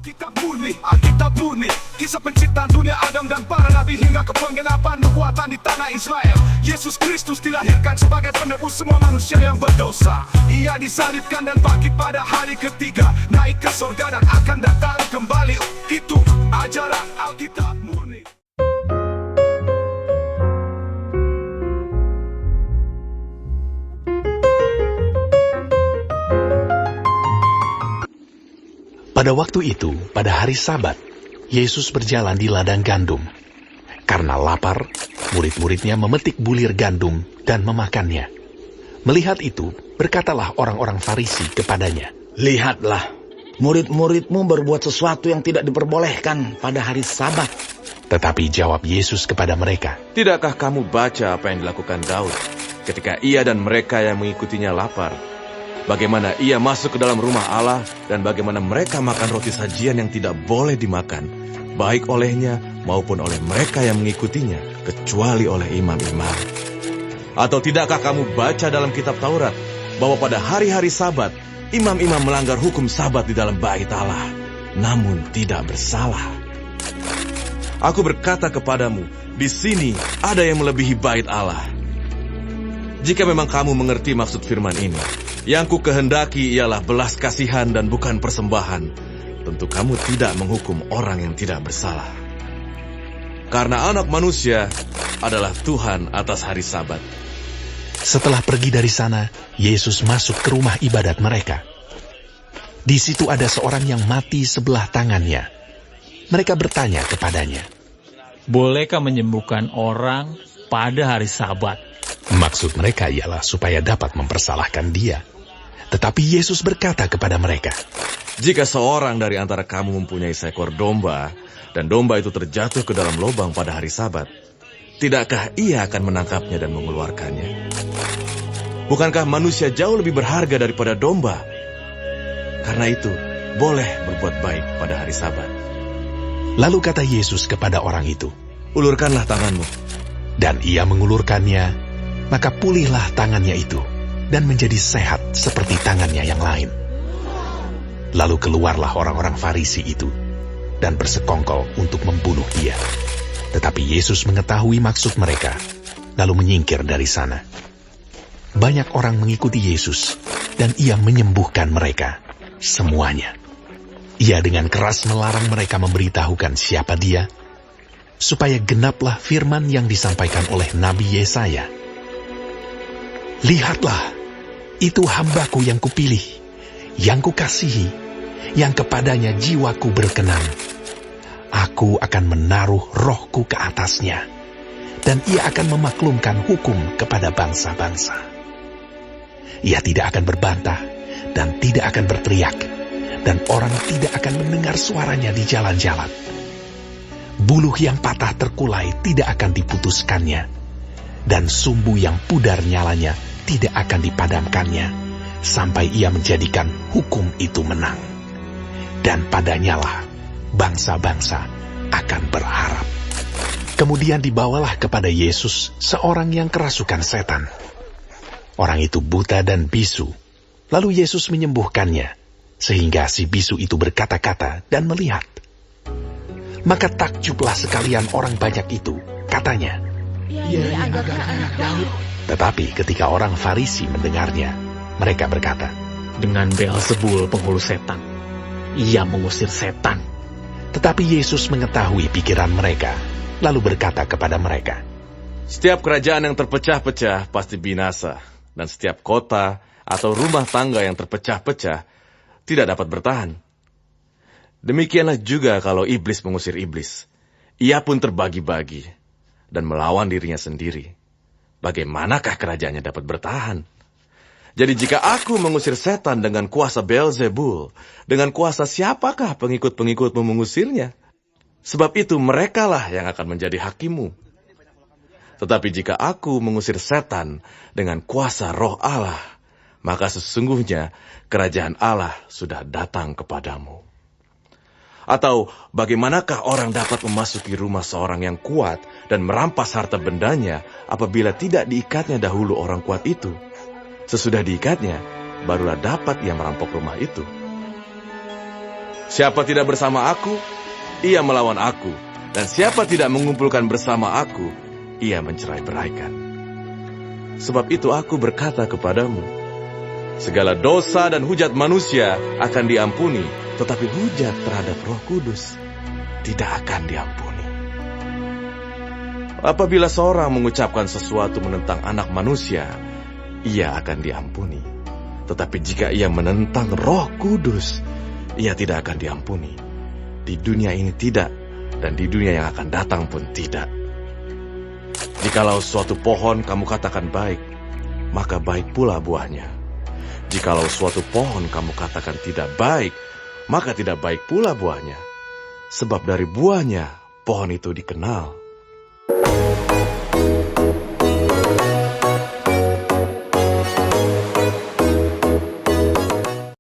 Alkitab murni, kisah penciptaan dunia Adam dan para nabi hingga ke penggenapan nubuatan di tanah Israel. Yesus Kristus dilahirkan sebagai penebus semua manusia yang berdosa. Ia disalibkan dan bangkit pada hari ketiga, naik ke surga dan akan datang kembali. Itu ajaran Alkitab murni. Pada waktu itu, pada hari Sabat, Yesus berjalan di ladang gandum. Karena lapar, murid-muridnya memetik bulir gandum dan memakannya. Melihat itu, berkatalah orang-orang Farisi kepadanya, "Lihatlah, murid-muridmu berbuat sesuatu yang tidak diperbolehkan pada hari Sabat." Tetapi jawab Yesus kepada mereka, "Tidakkah kamu baca apa yang dilakukan Daud ketika ia dan mereka yang mengikutinya lapar? Bagaimana ia masuk ke dalam rumah Allah dan bagaimana mereka makan roti sajian yang tidak boleh dimakan, baik olehnya maupun oleh mereka yang mengikutinya, kecuali oleh imam-imam. Atau tidakkah kamu baca dalam kitab Taurat bahwa pada hari-hari Sabat, imam-imam melanggar hukum Sabat di dalam bait Allah, namun tidak bersalah? Aku berkata kepadamu, di sini ada yang melebihi bait Allah. Jika memang kamu mengerti maksud firman ini, yang ku kehendaki ialah belas kasihan dan bukan persembahan, tentu kamu tidak menghukum orang yang tidak bersalah. Karena anak manusia adalah Tuhan atas hari Sabat." Setelah pergi dari sana, Yesus masuk ke rumah ibadat mereka. Di situ ada seorang yang mati sebelah tangannya. Mereka bertanya kepadanya, "Bolehkah menyembuhkan orang pada hari Sabat?" Maksud mereka ialah supaya dapat mempersalahkan dia. Tetapi Yesus berkata kepada mereka, Jika seorang dari antara kamu mempunyai seekor domba, dan domba itu terjatuh ke dalam lubang pada hari Sabat, tidakkah ia akan menangkapnya dan mengeluarkannya? Bukankah manusia jauh lebih berharga daripada domba? Karena itu, boleh berbuat baik pada hari Sabat. Lalu kata Yesus kepada orang itu, "Ulurkanlah tanganmu." Dan ia mengulurkannya, maka pulihlah tangannya itu, dan menjadi sehat seperti tangannya yang lain. Lalu keluarlah orang-orang Farisi itu, dan bersekongkol untuk membunuh dia. Tetapi Yesus mengetahui maksud mereka, lalu menyingkir dari sana. Banyak orang mengikuti Yesus, dan ia menyembuhkan mereka, semuanya. Ia dengan keras melarang mereka memberitahukan siapa dia, supaya genaplah firman yang disampaikan oleh Nabi Yesaya. "Lihatlah, itu hambaku yang kupilih, yang kukasihi, yang kepadanya jiwaku berkenan. Aku akan menaruh rohku ke atasnya, dan ia akan memaklumkan hukum kepada bangsa-bangsa. Ia tidak akan berbantah, dan tidak akan berteriak, dan orang tidak akan mendengar suaranya di jalan-jalan. Buluh yang patah terkulai tidak akan diputuskannya, dan sumbu yang pudar nyalanya tidak akan dipadamkannya, sampai ia menjadikan hukum itu menang. Dan padanyalah bangsa-bangsa akan berharap." Kemudian dibawalah kepada Yesus seorang yang kerasukan setan. Orang itu buta dan bisu. Lalu Yesus menyembuhkannya, sehingga si bisu itu berkata-kata dan melihat. Maka takjublah sekalian orang banyak itu, katanya, "Ia agaknya anak Daud." Tetapi ketika orang Farisi mendengarnya, mereka berkata, "Dengan Beelzebul penghulu setan, ia mengusir setan." Tetapi Yesus mengetahui pikiran mereka, lalu berkata kepada mereka, Setiap kerajaan yang terpecah-pecah pasti binasa, dan setiap kota atau rumah tangga yang terpecah-pecah tidak dapat bertahan. Demikianlah juga kalau iblis mengusir iblis. Ia pun terbagi-bagi dan melawan dirinya sendiri. Bagaimanakah kerajaannya dapat bertahan? Jadi jika aku mengusir setan dengan kuasa Beelzebul, dengan kuasa siapakah pengikut-pengikutmu mengusirnya? Sebab itu merekalah yang akan menjadi hakimu. Tetapi jika aku mengusir setan dengan kuasa Roh Allah, maka sesungguhnya kerajaan Allah sudah datang kepadamu. Atau bagaimanakah orang dapat memasuki rumah seorang yang kuat dan merampas harta bendanya apabila tidak diikatnya dahulu orang kuat itu? Sesudah diikatnya, barulah dapat ia merampok rumah itu. Siapa tidak bersama aku, ia melawan aku. Dan siapa tidak mengumpulkan bersama aku, ia mencerai-beraikan. Sebab itu aku berkata kepadamu, segala dosa dan hujat manusia akan diampuni, tetapi hujat terhadap Roh Kudus tidak akan diampuni. Apabila seorang mengucapkan sesuatu menentang Anak Manusia, ia akan diampuni. Tetapi jika ia menentang Roh Kudus, ia tidak akan diampuni. Di dunia ini tidak, dan di dunia yang akan datang pun tidak. Jikalau suatu pohon kamu katakan baik, maka baik pula buahnya. Jikalau suatu pohon kamu katakan tidak baik, maka tidak baik pula buahnya. Sebab dari buahnya pohon itu dikenal.